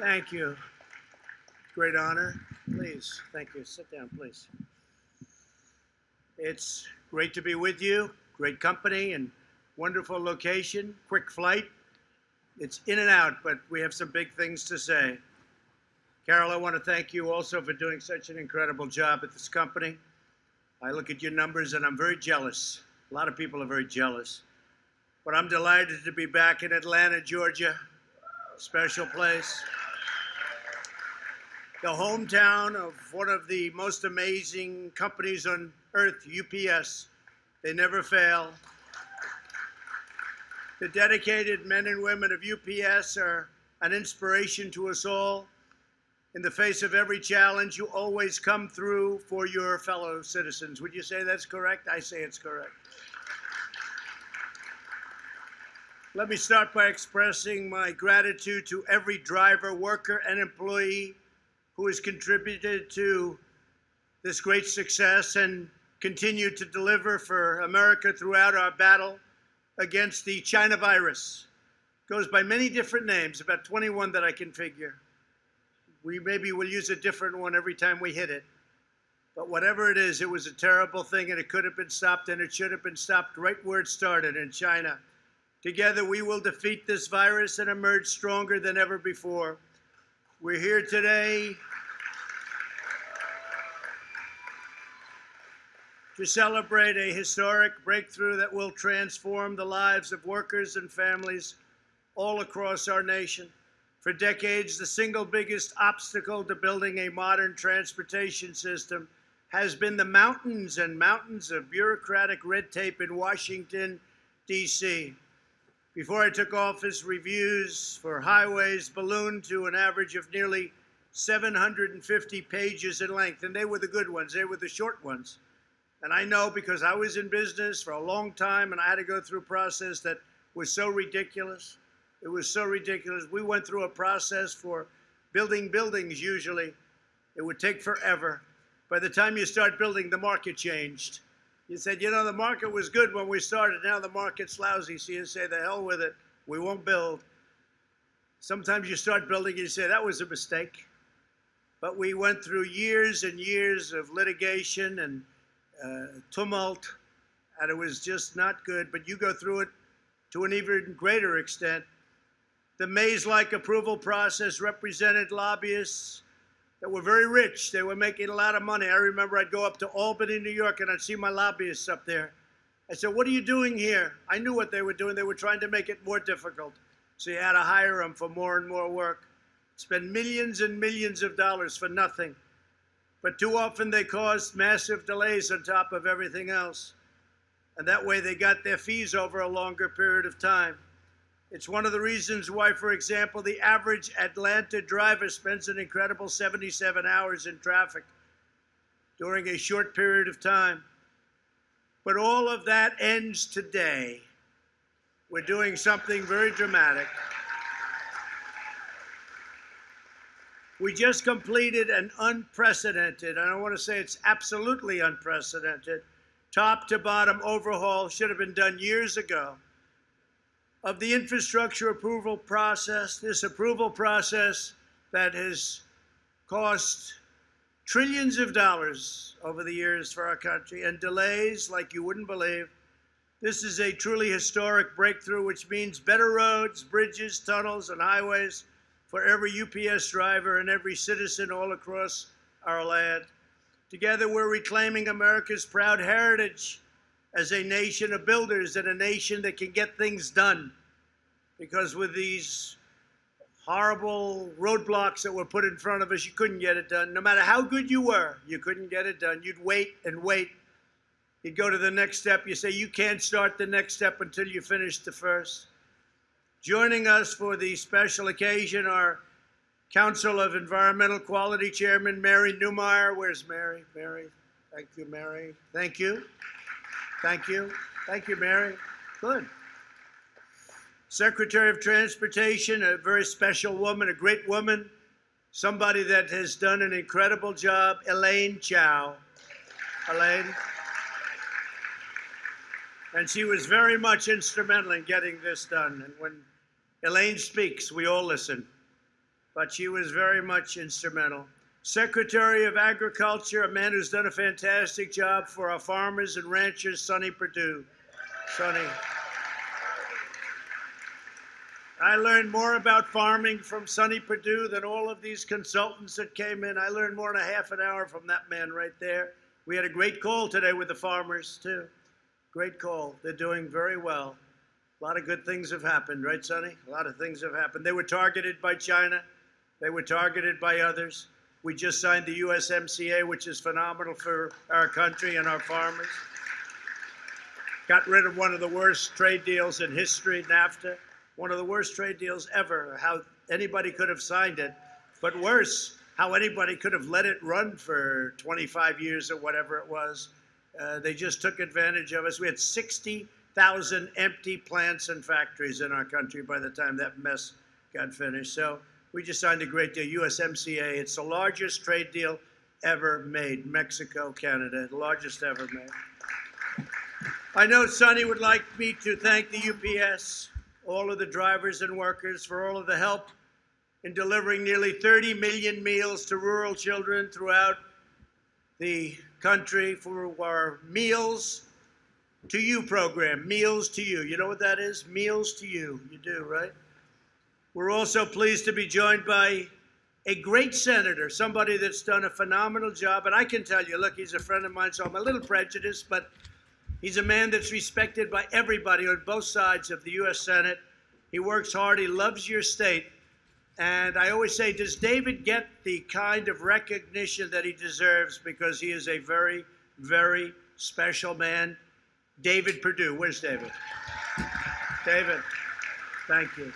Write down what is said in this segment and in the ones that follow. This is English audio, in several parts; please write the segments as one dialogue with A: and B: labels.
A: Thank you. Great honor. Please, thank you. Sit down, please. It's great to be with you. Great company and wonderful location. Quick flight. It's in and out, but we have some big things to say. Carol, I want to thank you also for doing such an incredible job at this company. I look at your numbers and I'm very jealous. A lot of people are very jealous. But I'm delighted to be back in Atlanta, Georgia. Special place. The hometown of one of the most amazing companies on earth, UPS. They never fail. The dedicated men and women of UPS are an inspiration to us all. In the face of every challenge, you always come through for your fellow citizens. Would you say that's correct? I say it's correct. Let me start by expressing my gratitude to every driver, worker, and employee who has contributed to this great success and continued to deliver for America throughout our battle against the China virus. It goes by many different names, about 21 that I can figure. We maybe will use a different one every time we hit it. But whatever it is, it was a terrible thing and it could have been stopped and it should have been stopped right where it started in China. Together, we will defeat this virus and emerge stronger than ever before. We're here today to celebrate a historic breakthrough that will transform the lives of workers and families all across our nation. For decades, the single biggest obstacle to building a modern transportation system has been the mountains and mountains of bureaucratic red tape in Washington, D.C. Before I took office, reviews for highways ballooned to an average of nearly 750 pages in length, and they were the good ones. They were the short ones. And I know because I was in business for a long time and I had to go through a process that was so ridiculous. It was so ridiculous. We went through a process for building buildings usually. It would take forever. By the time you start building, the market changed. You said, you know, the market was good when we started. Now the market's lousy. So you say, the hell with it. We won't build. Sometimes you start building and you say, that was a mistake. But we went through years and years of litigation and tumult, and it was just not good. But you go through it to an even greater extent. The maze-like approval process represented lobbyists that were very rich. They were making a lot of money. I remember I'd go up to Albany, New York, and I'd see my lobbyists up there. I said, what are you doing here? I knew what they were doing. They were trying to make it more difficult. So you had to hire them for more and more work. Spend millions and millions of dollars for nothing. But too often they caused massive delays on top of everything else. And that way they got their fees over a longer period of time. It's one of the reasons why, for example, the average Atlanta driver spends an incredible 77 hours in traffic during a short period of time. But all of that ends today. We're doing something very dramatic. We just completed an unprecedented, and I want to say it's absolutely unprecedented, top to bottom overhaul, should have been done years ago, of the infrastructure approval process, this approval process that has cost trillions of dollars over the years for our country and delays like you wouldn't believe. This is a truly historic breakthrough, which means better roads, bridges, tunnels, and highways for every UPS driver and every citizen all across our land. Together, we're reclaiming America's proud heritage as a nation of builders and a nation that can get things done. Because with these horrible roadblocks that were put in front of us, you couldn't get it done. No matter how good you were, you couldn't get it done. You'd wait and wait. You'd go to the next step. You say, you can't start the next step until you finish the first. Joining us for the special occasion are Council of Environmental Quality Chairman Mary Newmeyer. Where's Mary? Mary, thank you, Mary. Thank you. Thank you. Thank you, Mary. Good. Secretary of Transportation, a very special woman, a great woman, somebody that has done an incredible job, Elaine Chao. Elaine. And she was very much instrumental in getting this done. And when Elaine speaks, we all listen. but she was very much instrumental. Secretary of Agriculture, a man who's done a fantastic job for our farmers and ranchers, Sonny Perdue. Sonny. I learned more about farming from Sonny Perdue than all of these consultants that came in. I learned more in a half an hour from that man right there. We had a great call today with the farmers, too. Great call. They're doing very well. A lot of good things have happened, right, Sonny? A lot of things have happened. They were targeted by China. They were targeted by others. We just signed the USMCA, which is phenomenal for our country and our farmers. Got rid of one of the worst trade deals in history, NAFTA. One of the worst trade deals ever. How anybody could have signed it. But worse, how anybody could have let it run for 25 years or whatever it was. They just took advantage of us. We had 60,000 empty plants and factories in our country by the time that mess got finished. So we just signed a great deal, USMCA. It's the largest trade deal ever made. Mexico, Canada, the largest ever made. I know Sonny would like me to thank the UPS, all of the drivers and workers for all of the help in delivering nearly 30 million meals to rural children throughout the country for our Meals to You program, Meals to You. You know what that is? Meals to You. You do, right? We're also pleased to be joined by a great senator, somebody that's done a phenomenal job. And I can tell you, look, he's a friend of mine, so I'm a little prejudiced, but he's a man that's respected by everybody on both sides of the U.S. Senate. He works hard. He loves your state. And I always say, does David get the kind of recognition that he deserves? Because he is a very, very special man. David Perdue. Where's David? David, thank you.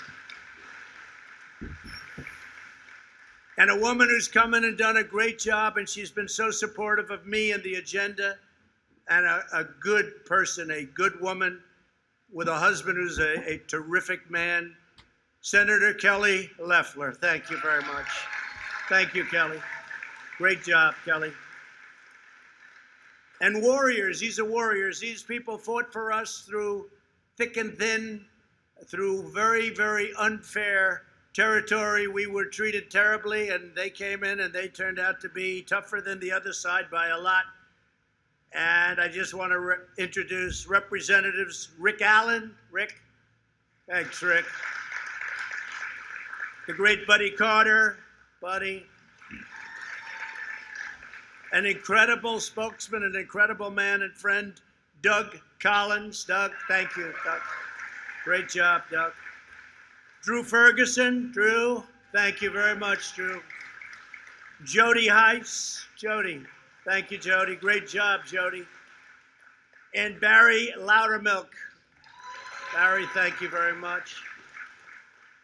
A: And a woman who's come in and done a great job, and she's been so supportive of me and the agenda, and a good person, a good woman, with a husband who's a terrific man, Senator Kelly Loeffler. Thank you very much. Thank you, Kelly. Great job, Kelly. And warriors, these are warriors. These people fought for us through thick and thin, through very, very unfair territory. We were treated terribly, and they came in and they turned out to be tougher than the other side by a lot. And I just want to introduce Representatives Rick Allen. Rick. Thanks, Rick. The great Buddy Carter. Buddy. An incredible spokesman, an incredible man and friend, Doug Collins. Doug, thank you, Doug. Great job, Doug. Drew Ferguson. Drew, thank you very much, Drew. Jody Heiss. Jody. Thank you, Jody. Great job, Jody. And Barry Loudermilk. Barry, thank you very much.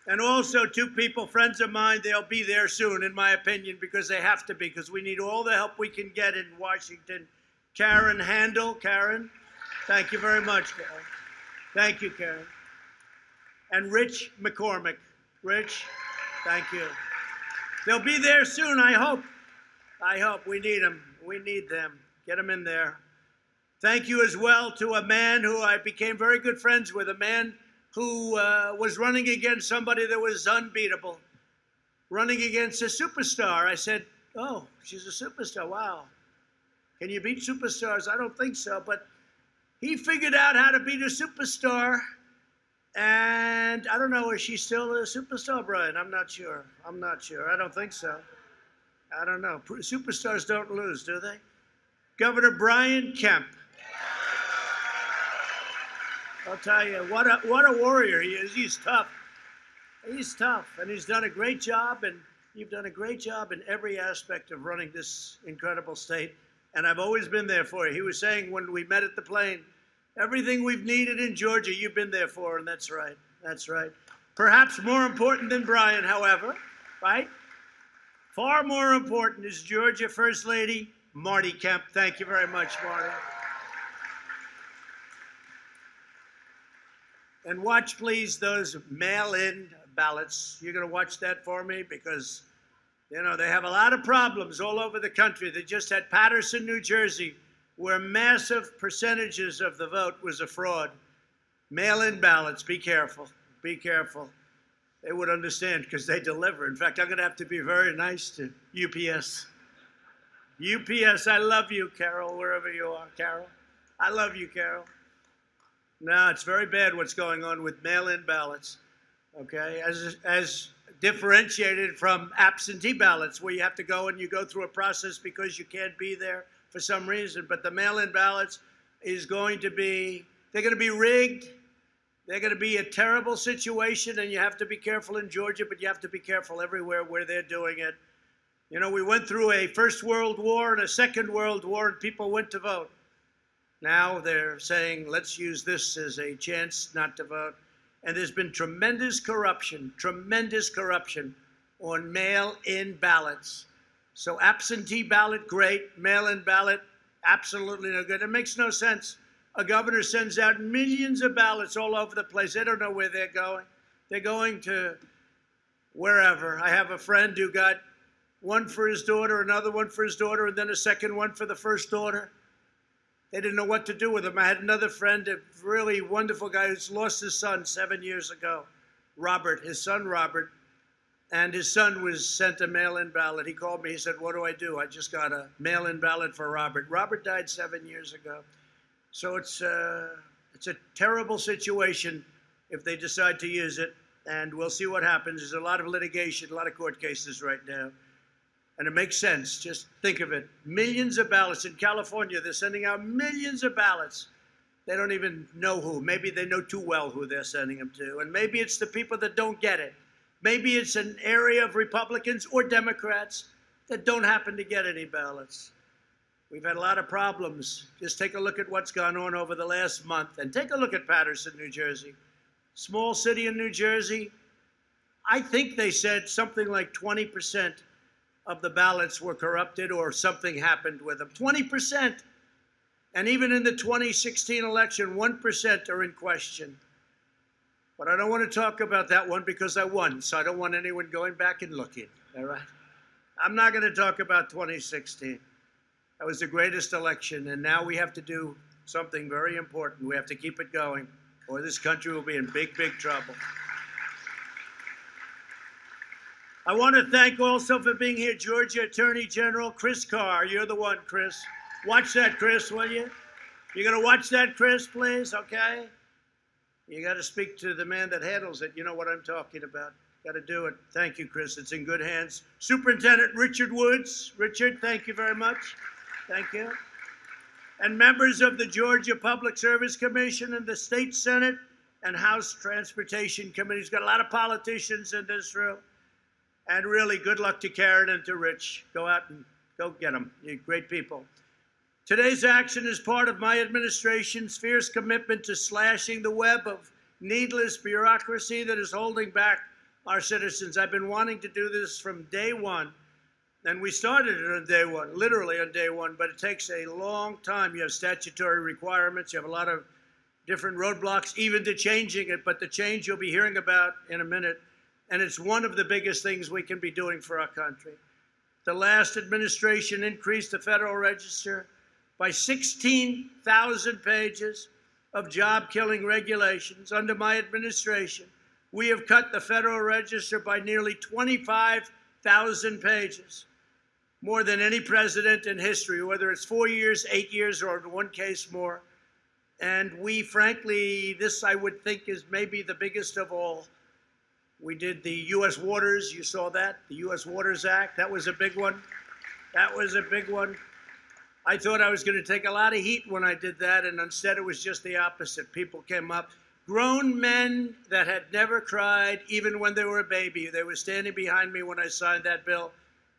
A: And also two people, friends of mine, they'll be there soon, in my opinion, because they have to be, because we need all the help we can get in Washington. Karen Handel. Karen, thank you very much, Karen. Thank you, Karen. And Rich McCormick. Rich, thank you. They'll be there soon, I hope. I hope. We need them. We need them. Get them in there. Thank you as well to a man who I became very good friends with, a man who was running against somebody that was unbeatable, running against a superstar. I said, oh, she's a superstar. Wow. Can you beat superstars? I don't think so. But he figured out how to beat a superstar. And I don't know, is she still a superstar, Brian? I'm not sure. I'm not sure. I don't think so. I don't know. Superstars don't lose, do they? Governor Brian Kemp. I'll tell you, what a warrior he is. He's tough. He's tough, and he's done a great job, and you've done a great job in every aspect of running this incredible state, and I've always been there for you. He was saying when we met at the plane, everything we've needed in Georgia, you've been there for, and that's right. That's right. Perhaps more important than Brian, however, right? Far more important is Georgia First Lady Marty Kemp. Thank you very much, Marty. And watch, please, those mail-in ballots. You're going to watch that for me because, you know, they have a lot of problems all over the country. They just had Paterson, New Jersey, where massive percentages of the vote was a fraud. Mail-in ballots. Be careful. Be careful. they would understand because they deliver. In fact, I'm going to have to be very nice to UPS. UPS, I love you, Carol, wherever you are, Carol. I love you, Carol. No, it's very bad what's going on with mail-in ballots, okay, as differentiated from absentee ballots, where you have to go and you go through a process because you can't be there for some reason. But the mail-in ballots is going to be, they're going to be rigged. They're going to be a terrible situation, and you have to be careful in Georgia, but you have to be careful everywhere where they're doing it. You know, we went through a First World War and a Second World War, and people went to vote. Now they're saying, let's use this as a chance not to vote. And there's been tremendous corruption on mail-in ballots. So absentee ballot, great. Mail-in ballot, absolutely no good. It makes no sense. A governor sends out millions of ballots all over the place. They don't know where they're going. They're going to wherever. I have a friend who got one for his daughter, another one for his daughter, and then a second one for the first daughter. They didn't know what to do with him. I had another friend, a really wonderful guy who's lost his son 7 years ago, Robert, his son Robert, and his son was sent a mail-in ballot. He called me, he said, what do I do? I just got a mail-in ballot for Robert. Robert died 7 years ago. So it's a terrible situation if they decide to use it, and we'll see what happens. There's a lot of litigation, a lot of court cases right now, and it makes sense. Just think of it. Millions of ballots in California. They're sending out millions of ballots. They don't even know who. Maybe they know too well who they're sending them to, and maybe it's the people that don't get it. Maybe it's an area of Republicans or Democrats that don't happen to get any ballots. We've had a lot of problems. Just take a look at what's gone on over the last month, and take a look at Paterson, New Jersey. Small city in New Jersey. I think they said something like 20% of the ballots were corrupted or something happened with them. 20%. And even in the 2016 election, 1% are in question. But I don't want to talk about that one because I won, so I don't want anyone going back and looking, all right? I'm not going to talk about 2016. That was the greatest election, and now we have to do something very important. We have to keep it going, or this country will be in big, big trouble. I want to thank also for being here, Georgia Attorney General Chris Carr. You're the one, Chris. Watch that, Chris, will you? You're going to watch that, Chris, please, okay? You got to speak to the man that handles it. You know what I'm talking about. Got to do it. Thank you, Chris. It's in good hands. Superintendent Richard Woods. Richard, thank you very much. Thank you. And members of the Georgia Public Service Commission and the State Senate and House Transportation Committees. Got a lot of politicians in this room. And really, good luck to Karen and to Rich. Go out and go get them. You're great people. Today's action is part of my administration's fierce commitment to slashing the web of needless bureaucracy that is holding back our citizens. I've been wanting to do this from day one. And we started it on day one, literally on day one, but it takes a long time. You have statutory requirements. You have a lot of different roadblocks, even to changing it. But the change you'll be hearing about in a minute. And it's one of the biggest things we can be doing for our country. The last administration increased the Federal Register by 16,000 pages of job-killing regulations. Under my administration, we have cut the Federal Register by nearly 25,000 pages, more than any president in history, whether it's 4 years, 8 years, or in one case more. And we, frankly, this I would think is maybe the biggest of all. We did the U.S. Waters, you saw that, the U.S. Waters Act. That was a big one. That was a big one. I thought I was going to take a lot of heat when I did that, and instead it was just the opposite. People came up, grown men that had never cried, even when they were a baby. They were standing behind me when I signed that bill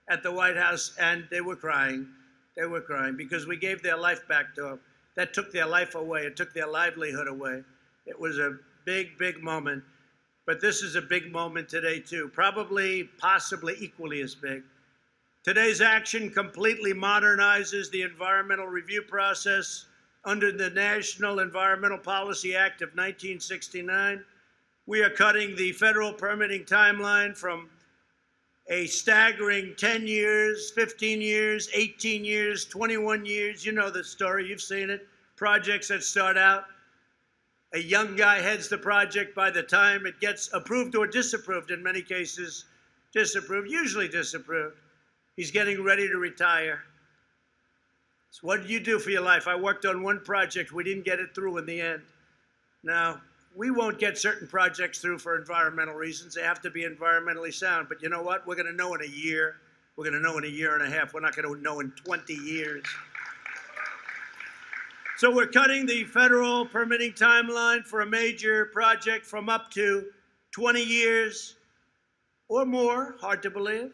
A: at the White House, and they were crying. They were crying because we gave their life back to them. That took their life away. It took their livelihood away. It was a big, big moment. But this is a big moment today, too, probably, possibly equally as big. Today's action completely modernizes the environmental review process under the National Environmental Policy Act of 1969. We are cutting the federal permitting timeline from a staggering 10 years, 15 years, 18 years, 21 years. You know the story. You've seen it. Projects that start out A young guy heads the project. By the time it gets approved or disapproved, in many cases disapproved, usually disapproved, he's getting ready to retire. So what did you do for your life? I worked on one project. We didn't get it through in the end. Now, we won't get certain projects through for environmental reasons. They have to be environmentally sound. But you know what? We're going to know in a year. We're going to know in a year and a half. We're not going to know in 20 years. So we're cutting the federal permitting timeline for a major project from up to 20 years or more, hard to believe,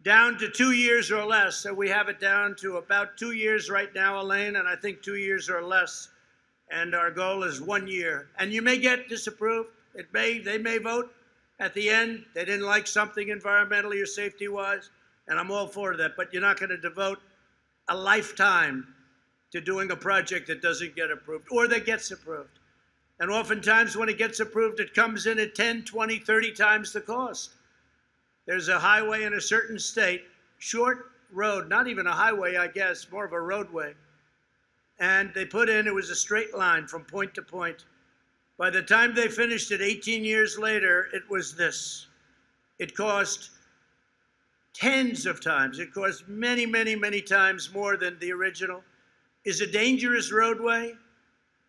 A: down to 2 years or less. So we have it down to about 2 years right now, Elaine, and I think 2 years or less. And our goal is 1 year. And you may get disapproved. They may vote at the end. They didn't like something environmentally or safety-wise, and I'm all for that. But you're not going to devote a lifetime to doing a project that doesn't get approved or that gets approved. And oftentimes when it gets approved, it comes in at 10, 20, 30 times the cost. There's a highway in a certain state, short road, not even a highway, I guess, more of a roadway. And they put in, it was a straight line from point to point. By the time they finished it 18 years later, it was this. It cost tens of times. It cost many, many, many times more than the original. Is a dangerous roadway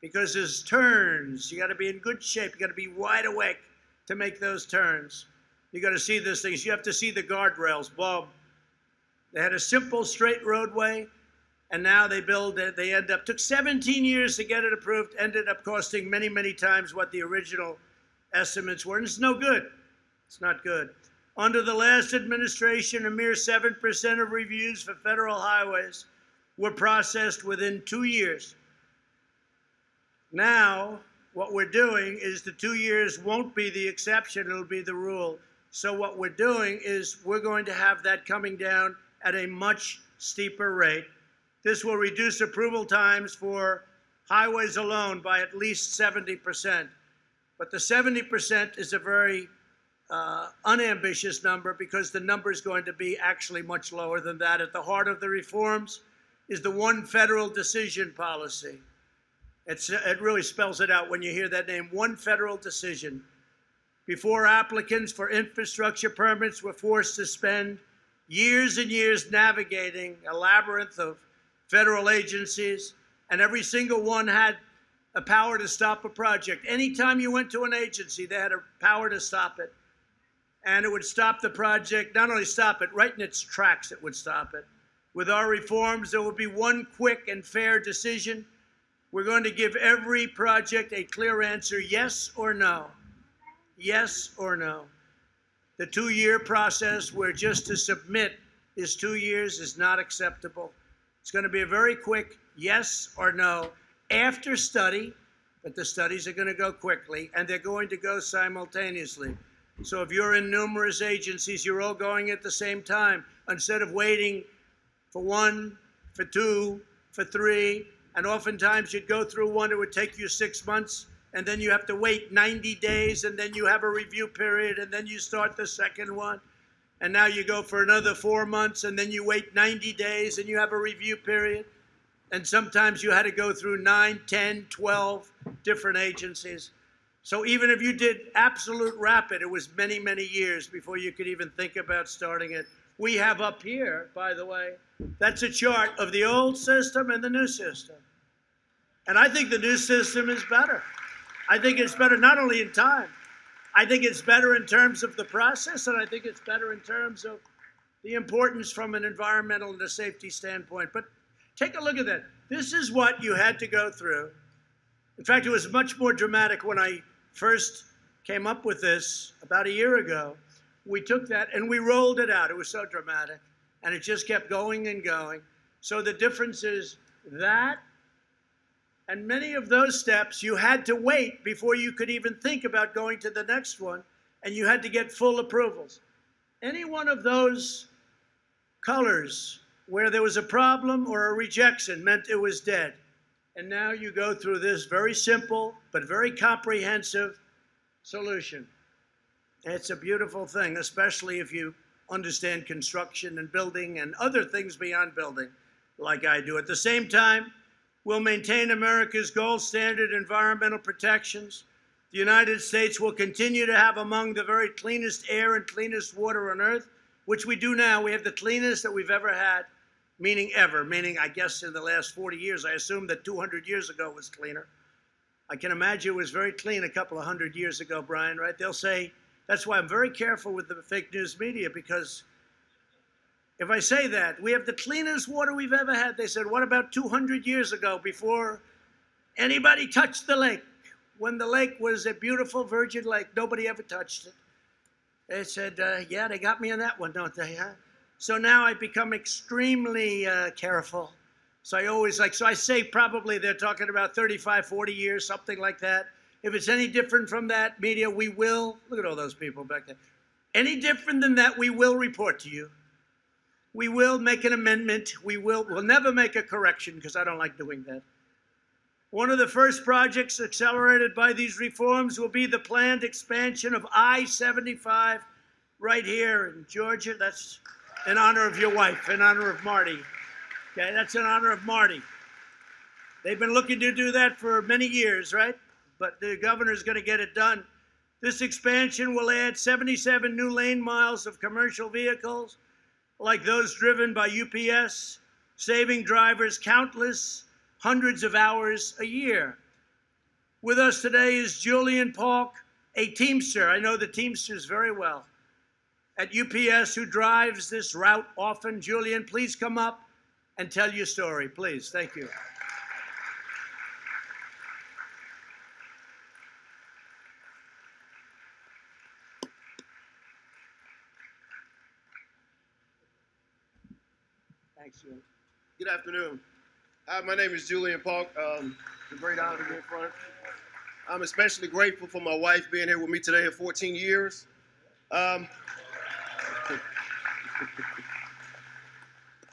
A: because there's turns. You got to be in good shape. You got to be wide awake to make those turns. You got to see those things. You have to see the guardrails. Boom. They had a simple straight roadway, and now they build it. They end up, took 17 years to get it approved, ended up costing many, many times what the original estimates were, and it's no good. It's not good. Under the last administration, a mere 7% of reviews for federal highways were processed within 2 years. Now, what we're doing is the 2 years won't be the exception, it'll be the rule. So what we're doing is we're going to have that coming down at a much steeper rate. This will reduce approval times for highways alone by at least 70%. But the 70% is a very unambitious number because the number is going to be actually much lower than that. At the heart of the reforms is the one federal decision policy. It really spells it out when you hear that name, one federal decision. Before, applicants for infrastructure permits were forced to spend years and years navigating a labyrinth of federal agencies, and every single one had a power to stop a project. Anytime you went to an agency, they had a power to stop it. And it would stop the project, not only stop it, right in its tracks it would stop it. With our reforms, there will be one quick and fair decision. We're going to give every project a clear answer, yes or no. Yes or no. The 2-year process where just to submit is 2 years is not acceptable. It's going to be a very quick yes or no after study, but the studies are going to go quickly, and they're going to go simultaneously. So if you're in numerous agencies, you're all going at the same time. Instead of waiting for 1, for 2, for 3, and oftentimes you'd go through one, it would take you 6 months, and then you have to wait 90 days, and then you have a review period, and then you start the second one. And now you go for another 4 months, and then you wait 90 days, and you have a review period. And sometimes you had to go through 9, 10, 12 different agencies. So even if you did absolute rapid, it was many, many years before you could even think about starting it. We have up here, by the way, that's a chart of the old system and the new system. And I think the new system is better. I think it's better not only in time, I think it's better in terms of the process, and I think it's better in terms of the importance from an environmental and a safety standpoint. But take a look at that. This is what you had to go through. In fact, it was much more dramatic when I first came up with this about a year ago. We took that and we rolled it out. It was so dramatic. And it just kept going and going. So the difference is that, and many of those steps you had to wait before you could even think about going to the next one, and you had to get full approvals. Any one of those colors where there was a problem or a rejection meant it was dead. And now you go through this very simple but very comprehensive solution. And it's a beautiful thing, especially if you understand construction and building and other things beyond building like I do. At the same time, We'll maintain America's gold standard environmental protections. The United States will continue to have among the very cleanest air and cleanest water on earth, which we do now. We have the cleanest that we've ever had, meaning ever, meaning I guess in the last 40 years. I assume that 200 years ago was cleaner. I can imagine it was very clean a couple of hundred years ago, Brian, right? They'll say, that's why I'm very careful with the fake news media, because if I say that, we have the cleanest water we've ever had, they said, what about 200 years ago before anybody touched the lake? When the lake was a beautiful virgin lake, nobody ever touched it. They said, yeah, they got me on that one, don't they, huh? So now I've become extremely careful. So I say probably they're talking about 35, 40 years, something like that. If it's any different from that, media, we will, look at all those people back there. Any different than that, we will report to you. We will make an amendment. We'll never make a correction because I don't like doing that. One of the first projects accelerated by these reforms will be the planned expansion of I-75 right here in Georgia. That's in honor of your wife, in honor of Marty. Okay, that's in honor of Marty. They've been looking to do that for many years, right? But the governor's going to get it done. This expansion will add 77 new lane miles of commercial vehicles, like those driven by UPS, saving drivers countless hundreds of hours a year. With us today is Julian Polk, a Teamster. I know the Teamsters very well. At UPS, who drives this route often. Julian, please come up and tell your story, please. Thank you. Thanks, Julian.
B: Good afternoon. Hi, my name is Julian Polk. It's a great honor to be in front. I'm especially grateful for my wife being here with me today for 14 years. I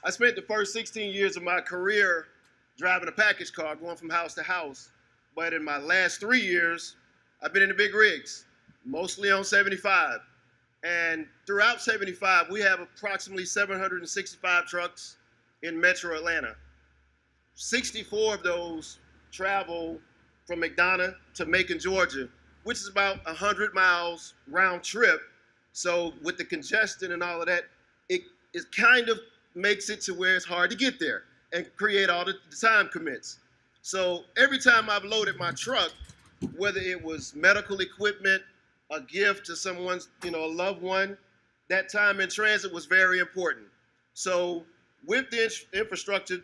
B: spent the first 16 years of my career driving a package car, going from house to house. But in my last 3 years, I've been in the big rigs, mostly on 75. And throughout 75, we have approximately 765 trucks in Metro Atlanta. 64 of those travel from McDonough to Macon, Georgia, which is about 100 miles round trip. So with the congestion and all of that, it kind of makes it to where it's hard to get there and create all the time commits. So every time I've loaded my truck, whether it was medical equipment, a gift to someone's, a loved one, that time in transit was very important. So with the infrastructure,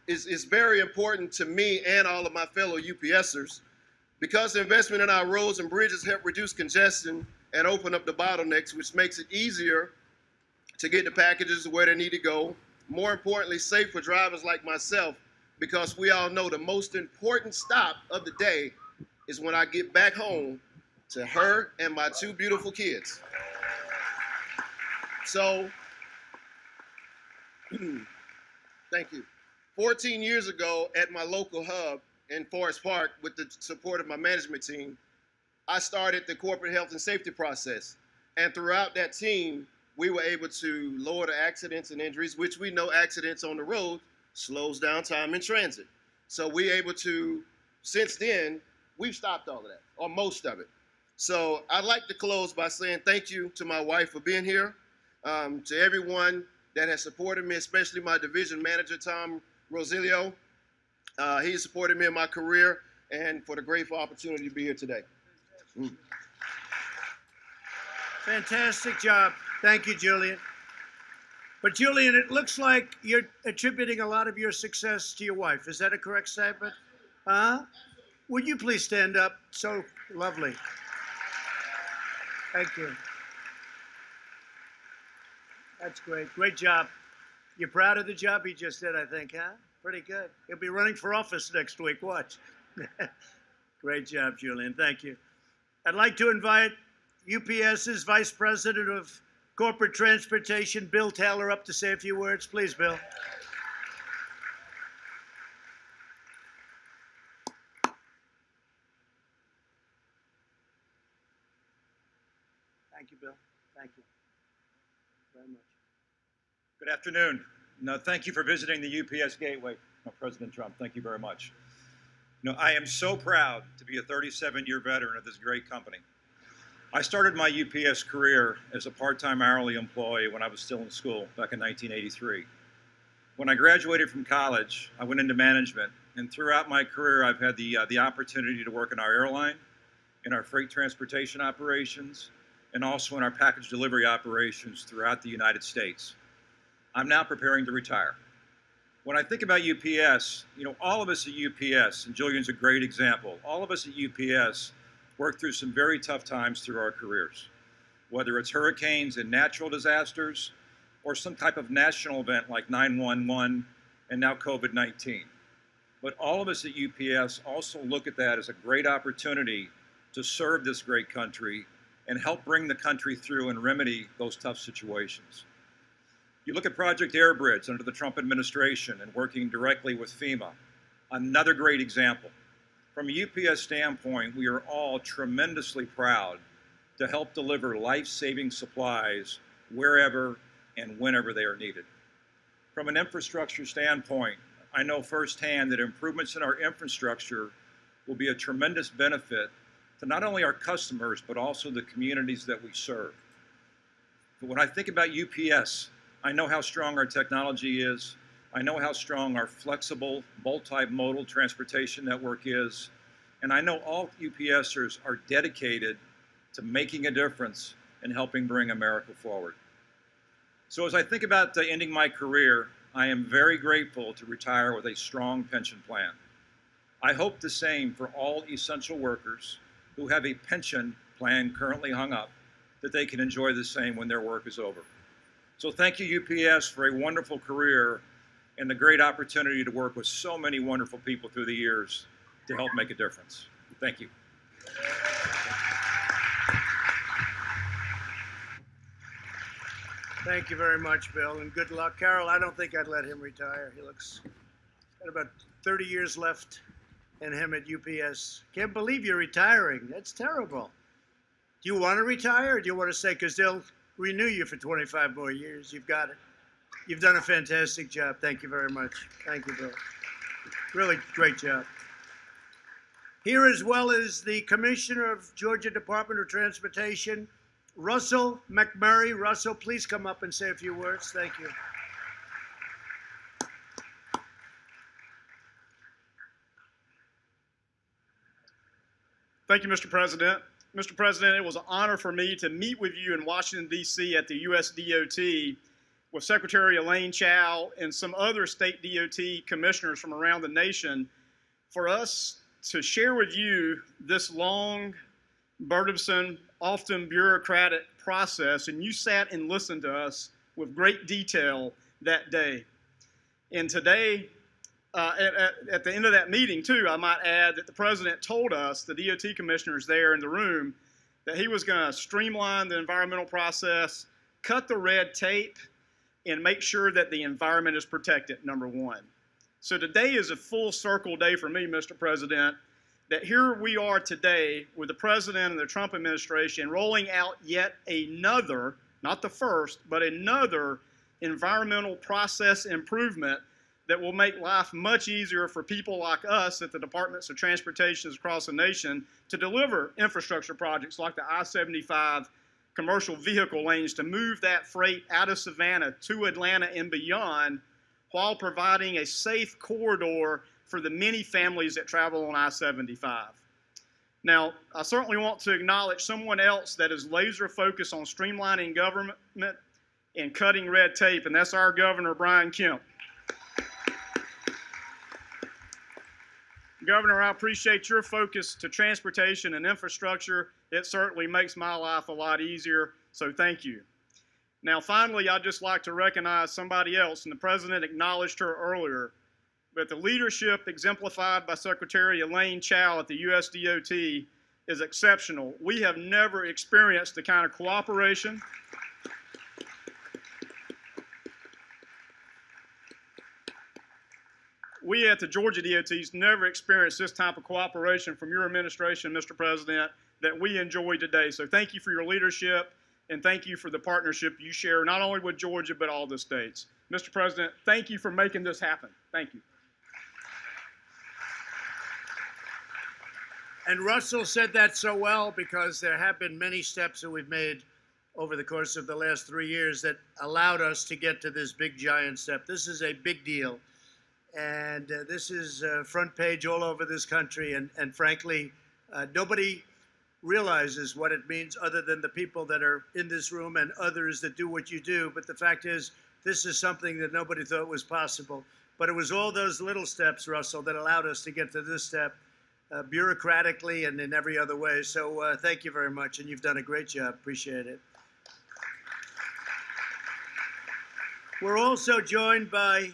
B: is very important to me and all of my fellow UPSers, because the investment in our roads and bridges help reduce congestion and open up the bottlenecks, which makes it easier to get the packages where they need to go. More importantly, safe for drivers like myself, because we all know the most important stop of the day is when I get back home to her and my two beautiful kids. So, thank you. 14 years ago at my local hub in Forest Park, with the support of my management team, I started the corporate health and safety process. And throughout that team, we were able to lower the accidents and injuries, which we know accidents on the road slows down time in transit. So we're able to, since then, we've stopped all of that, or most of it. So I'd like to close by saying thank you to my wife for being here, to everyone that has supported me, especially my division manager, Tom Rosilio. He has supported me in my career, and for the grateful opportunity to be here today.
A: Fantastic job. Thank you, Julian. But Julian, it looks like you're attributing a lot of your success to your wife. Is that a correct statement? Would you please stand up? So lovely. Thank you. That's great. Great job. You're proud of the job he just did, I think, huh? Pretty good. He'll be running for office next week. Watch. Great job, Julian. Thank you. I'd like to invite UPS's Vice President of Corporate Transportation, Bill Taylor, up to say a few words. Please, Bill. Thank you, Bill. Thank you very much.
C: Good afternoon. No, thank you for visiting the UPS Gateway. President Trump, thank you very much. I am so proud to be a 37-year veteran of this great company. I started my UPS career as a part-time hourly employee when I was still in school back in 1983. When I graduated from college, I went into management, and throughout my career, I've had the opportunity to work in our airline, in our freight transportation operations, and also in our package delivery operations throughout the United States. I'm now preparing to retire. When I think about UPS, all of us at UPS, and Julian's a great example, all of us at UPS worked through some very tough times through our careers, whether it's hurricanes and natural disasters, or some type of national event like 9/11 and now COVID-19. But all of us at UPS also look at that as a great opportunity to serve this great country and help bring the country through and remedy those tough situations. You look at Project Airbridge under the Trump administration and working directly with FEMA, another great example. From a UPS standpoint, we are all tremendously proud to help deliver life-saving supplies wherever and whenever they are needed. From an infrastructure standpoint, I know firsthand that improvements in our infrastructure will be a tremendous benefit to not only our customers, but also the communities that we serve. But when I think about UPS, I know how strong our technology is. I know how strong our flexible, multimodal transportation network is. And I know all UPSers are dedicated to making a difference and helping bring America forward. So as I think about ending my career, I am very grateful to retire with a strong pension plan. I hope the same for all essential workers who have a pension plan currently hung up, that they can enjoy the same when their work is over. So thank you, UPS, for a wonderful career and the great opportunity to work with so many wonderful people through the years to help make a difference. Thank you.
A: Thank you very much, Bill, and good luck. Carol, I don't think I'd let him retire. He looks got about 30 years left in him at UPS. Can't believe you're retiring. That's terrible. Do you want to retire, or do you want to stay? Because they'll renew you for 25 more years. You've got it. You've done a fantastic job. Thank you very much. Thank you, Bill. Really great job. Here, as well as the Commissioner of Georgia Department of Transportation, Russell McMurray. Russell, please come up and say a few words. Thank you.
D: Thank you, Mr. President. Mr. President, it was an honor for me to meet with you in Washington, D.C. at the U.S. DOT with Secretary Elaine Chao and some other state DOT commissioners from around the nation for us to share with you this long, burdensome, often bureaucratic process, and you sat and listened to us with great detail that day. And today, at the end of that meeting, too, I might add that the President told us, the DOT commissioners there in the room, that he was going to streamline the environmental process, cut the red tape, and make sure that the environment is protected, number one. So today is a full circle day for me, Mr. President, that here we are today with the President and the Trump administration rolling out yet another, not the first, but another environmental process improvement that will make life much easier for people like us at the Departments of Transportation across the nation to deliver infrastructure projects like the I-75 commercial vehicle lanes to move that freight out of Savannah to Atlanta and beyond, while providing a safe corridor for the many families that travel on I-75. Now, I certainly want to acknowledge someone else that is laser focused on streamlining government and cutting red tape, and that's our Governor, Brian Kemp. Governor, I appreciate your focus to transportation and infrastructure. It certainly makes my life a lot easier, so thank you. Now, finally, I'd just like to recognize somebody else, and the President acknowledged her earlier, but the leadership exemplified by Secretary Elaine Chao at the U.S. DOT is exceptional. We have never experienced the kind of cooperation we at the Georgia DOT's never experienced this type of cooperation from your administration, Mr. President, that we enjoy today. So thank you for your leadership, and thank you for the partnership you share not only with Georgia, but all the states. Mr. President, thank you for making this happen. Thank you.
A: And Russell said that so well because there have been many steps that we've made over the course of the last 3 years that allowed us to get to this big giant step. This is a big deal. And this is front page all over this country. And frankly, nobody realizes what it means other than the people that are in this room and others that do what you do. But the fact is, this is something that nobody thought was possible. But it was all those little steps, Russell, that allowed us to get to this step. Bureaucratically and in every other way. So thank you very much, and you've done a great job. Appreciate it. We're also joined by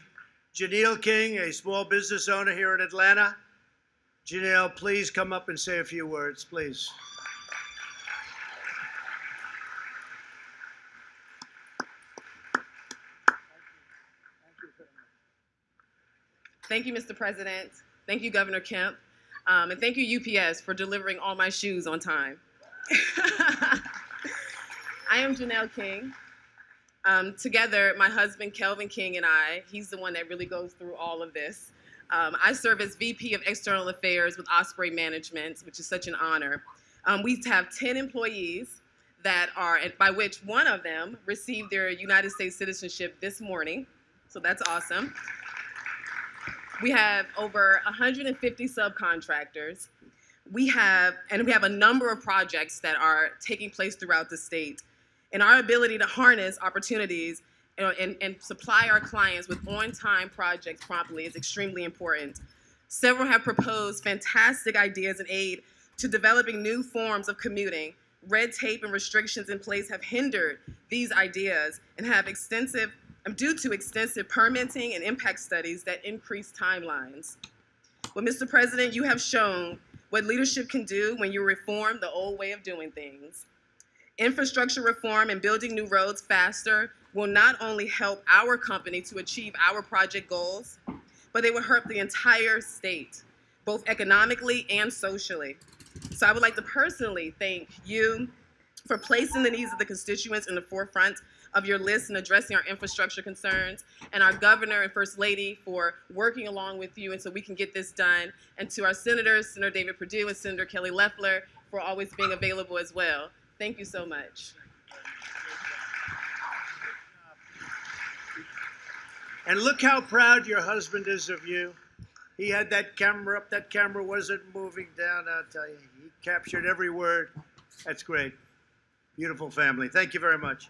A: Janelle King, a small business owner here in Atlanta. Janelle, please come up and say a few words, please.
E: Thank you, Mr. President. Thank you, Governor Kemp. And thank you, UPS, for delivering all my shoes on time. I am Janelle King. Together, my husband, Kelvin King, and I, he's the one that really goes through all of this. I serve as VP of External Affairs with Osprey Management, which is such an honor. We have 10 employees that are, by which one of them received their United States citizenship this morning. So that's awesome. We have over 150 subcontractors. We have a number of projects that are taking place throughout the state. And our ability to harness opportunities and supply our clients with on-time projects promptly is extremely important. Several have proposed fantastic ideas and aid to developing new forms of commuting. Red tape and restrictions in place have hindered these ideas and have due to extensive permitting and impact studies that increase timelines. Well, Mr. President, you have shown what leadership can do when you reform the old way of doing things. Infrastructure reform and building new roads faster will not only help our company to achieve our project goals, but they will help the entire state, both economically and socially. So I would like to personally thank you for placing the needs of the constituents in the forefront of your list and addressing our infrastructure concerns, and our governor and first lady for working along with you and so we can get this done, and to our senators, Senator David Perdue and Senator Kelly Loeffler, for always being available as well. Thank you so much.
A: And look how proud your husband is of you. He had that camera up. That camera wasn't moving down. I'll tell you, he captured every word. That's great. Beautiful family. Thank you very much.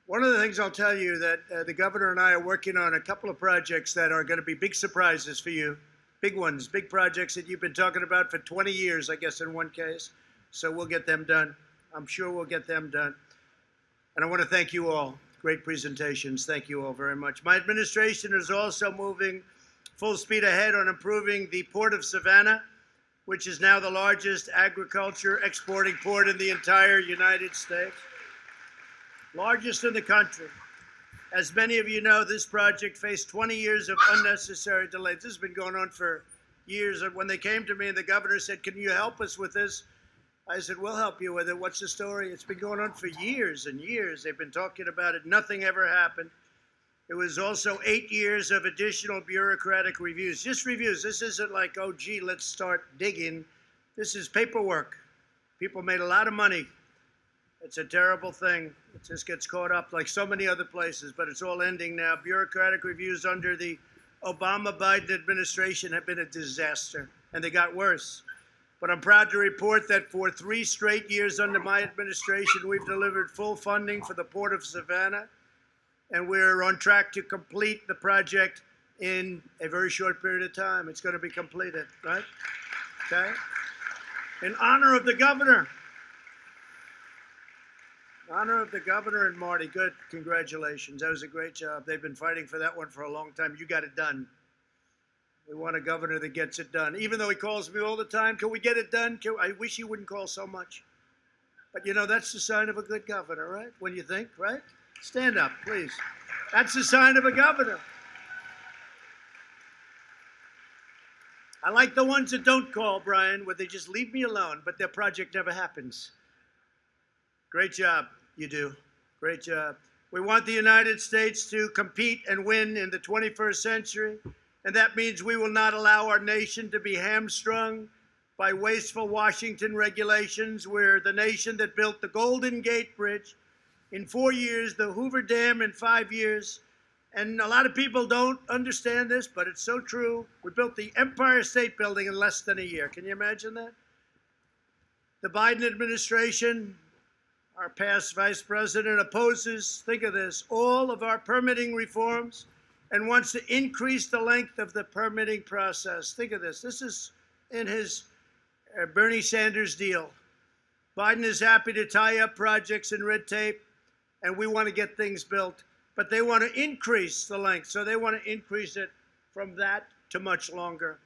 A: One of the things I'll tell you that the governor and I are working on a couple of projects that are going to be big surprises for you. Big ones, big projects that you've been talking about for 20 years, I guess, in one case. So we'll get them done. I'm sure we'll get them done. And I want to thank you all. Great presentations. Thank you all very much. My administration is also moving full speed ahead on improving the Port of Savannah, which is now the largest agriculture exporting port in the entire United States. Largest in the country. As many of you know, this project faced 20 years of unnecessary delays. This has been going on for years. And when they came to me and the governor said, "Can you help us with this?" I said, "We'll help you with it. What's the story?" It's been going on for years and years. They've been talking about it. Nothing ever happened. It was also 8 years of additional bureaucratic reviews. Just reviews. This isn't like, oh, gee, let's start digging. This is paperwork. People made a lot of money. It's a terrible thing. It just gets caught up like so many other places, but it's all ending now. Bureaucratic reviews under the Obama-Biden administration have been a disaster, and they got worse. But I'm proud to report that for 3 straight years under my administration, we've delivered full funding for the Port of Savannah, and we're on track to complete the project in a very short period of time. It's going to be completed, right? Okay? In honor of the governor. In honor of the governor and Marty. Good. Congratulations. That was a great job. They've been fighting for that one for a long time. You got it done. We want a governor that gets it done. Even though he calls me all the time, can we get it done? I wish he wouldn't call so much. But, you know, that's the sign of a good governor, right? When you think, right? Stand up, please. That's the sign of a governor. I like the ones that don't call, Brian, where they just leave me alone, but their project never happens. Great job, you do. Great job. We want the United States to compete and win in the 21st century, and that means we will not allow our nation to be hamstrung by wasteful Washington regulations. We're the nation that built the Golden Gate Bridge in 4 years, the Hoover Dam in 5 years. And a lot of people don't understand this, but it's so true. We built the Empire State Building in less than a year. Can you imagine that? The Biden administration, our past vice president, opposes, think of this, all of our permitting reforms and wants to increase the length of the permitting process. Think of this. This is in his Bernie Sanders deal. Biden is happy to tie up projects in red tape, and we want to get things built. But they want to increase the length, so they want to increase it from that to much longer.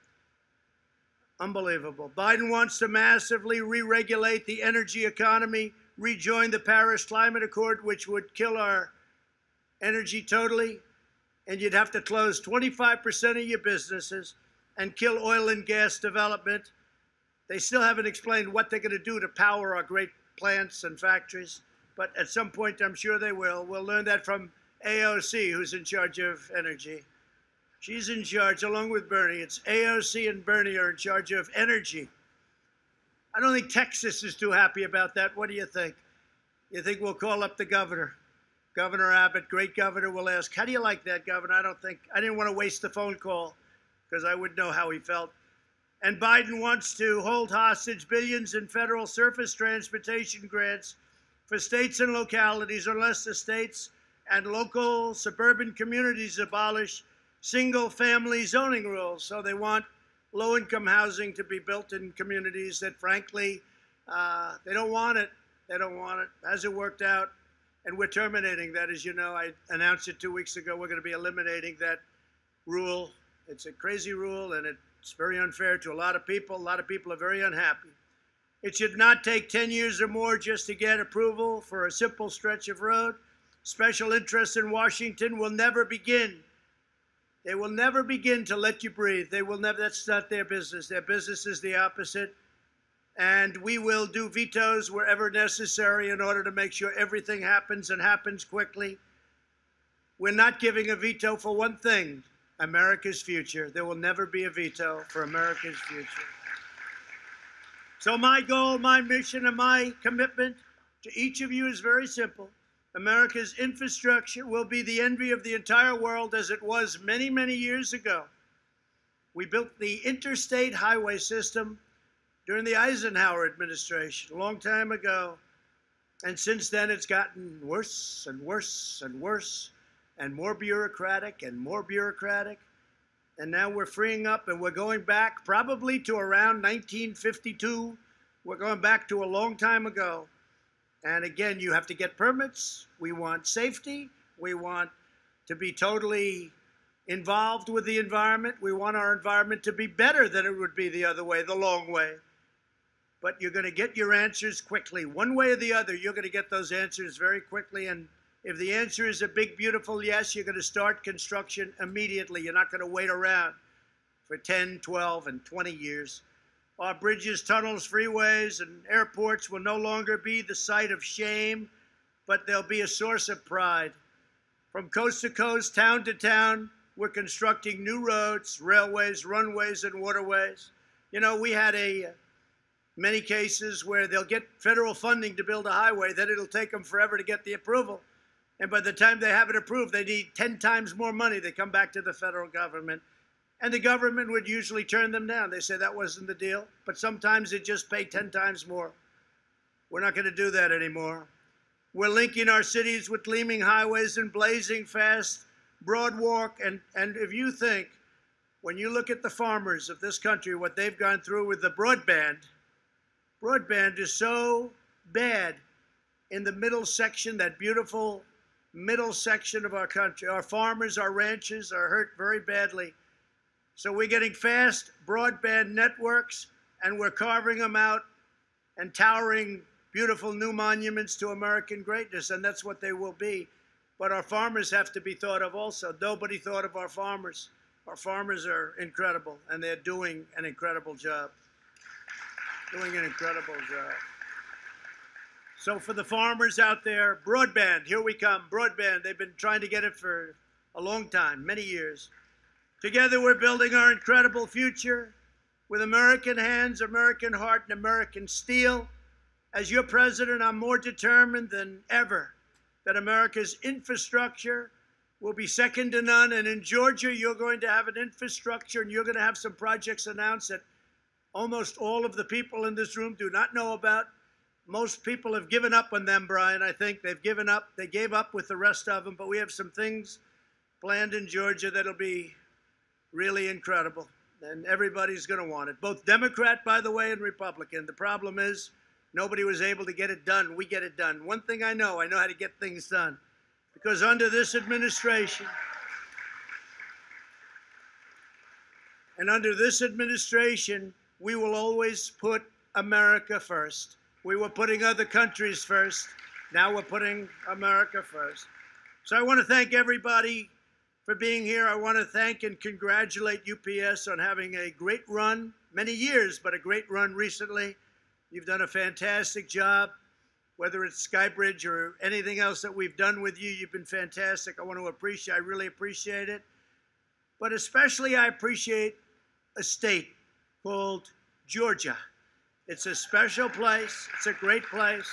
A: Unbelievable. Biden wants to massively re-regulate the energy economy, rejoin the Paris Climate Accord, which would kill our energy totally, and you'd have to close 25% of your businesses and kill oil and gas development. They still haven't explained what they're going to do to power our great plants and factories, but at some point I'm sure they will. We'll learn that from AOC, who's in charge of energy. She's in charge along with Bernie. It's AOC and Bernie are in charge of energy. I don't think Texas is too happy about that. What do you think? You think we'll call up the governor? Governor Abbott, great governor, will ask, how do you like that, governor? I didn't want to waste the phone call because I would know how he felt. And Biden wants to hold hostage billions in federal surface transportation grants for states and localities unless the states and local suburban communities abolish single-family zoning rules. So they want low-income housing to be built in communities that, frankly, they don't want it. They don't want it. Hasn't worked out, and we're terminating that. As you know, I announced it 2 weeks ago. We're going to be eliminating that rule. It's a crazy rule, and it's very unfair to a lot of people. A lot of people are very unhappy. It should not take 10 years or more just to get approval for a simple stretch of road. Special interests in Washington will never begin. They will never begin to let you breathe. They will never. That's not their business. Their business is the opposite. And we will do vetoes wherever necessary in order to make sure everything happens and happens quickly. We're not giving a veto for one thing, America's future. There will never be a veto for America's future. So my goal, my mission, and my commitment to each of you is very simple. America's infrastructure will be the envy of the entire world as it was many, many years ago. We built the interstate highway system during the Eisenhower administration, a long time ago. And since then, it's gotten worse and worse and worse and more bureaucratic and more bureaucratic. And now we're freeing up and we're going back probably to around 1952. We're going back to a long time ago. And again, you have to get permits. We want safety. We want to be totally involved with the environment. We want our environment to be better than it would be the other way, the long way. But you're going to get your answers quickly. One way or the other, you're going to get those answers very quickly. And if the answer is a big, beautiful yes, you're going to start construction immediately. You're not going to wait around for 10, 12, and 20 years. Our bridges, tunnels, freeways, and airports will no longer be the site of shame, but they'll be a source of pride. From coast to coast, town to town, we're constructing new roads, railways, runways, and waterways. You know, we had many cases where they'll get federal funding to build a highway, then it'll take them forever to get the approval. And by the time they have it approved, they need 10 times more money. They come back to the federal government. And the government would usually turn them down. They say that wasn't the deal. But sometimes they just pay 10 times more. We're not going to do that anymore. We're linking our cities with gleaming highways and blazing fast broad walk. And if you think, when you look at the farmers of this country, what they've gone through with the broadband is so bad in the middle section, that beautiful middle section of our country. Our farmers, our ranchers are hurt very badly. So we're getting fast broadband networks, and we're carving them out and towering beautiful new monuments to American greatness, and that's what they will be. But our farmers have to be thought of also. Nobody thought of our farmers. Our farmers are incredible, and they're doing an incredible job. Doing an incredible job. So for the farmers out there, broadband, here we come, broadband. They've been trying to get it for a long time, many years. Together we're building our incredible future. with American hands, American heart, and American steel. As your president, I'm more determined than ever that America's infrastructure will be second to none. And in Georgia, you're going to have an infrastructure, and you're going to have some projects announced that almost all of the people in this room do not know about. Most people have given up on them, Brian. I think they've given up. They gave up with the rest of them. But we have some things planned in Georgia that'll be really incredible. And everybody's going to want it. Both Democrat, by the way, and Republican. The problem is nobody was able to get it done. We get it done. One thing I know how to get things done. Because under this administration, we will always put America first. We were putting other countries first. Now we're putting America first. So I want to thank everybody for being here. I want to thank and congratulate UPS on having a great run, many years, but a great run recently. You've done a fantastic job. Whether it's Skybridge or anything else that we've done with you, you've been fantastic. I really appreciate it. But especially I appreciate a state called Georgia. It's a special place. It's a great place.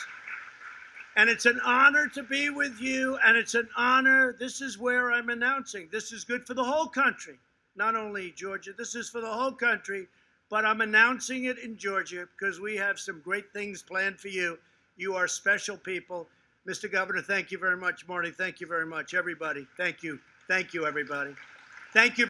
A: And it's an honor to be with you. And it's an honor. This is where I'm announcing. This is good for the whole country. Not only Georgia. This is for the whole country. But I'm announcing it in Georgia because we have some great things planned for you. You are special people. Mr. Governor, thank you very much. Marty, thank you very much. Everybody, thank you. Thank you, everybody. Thank you.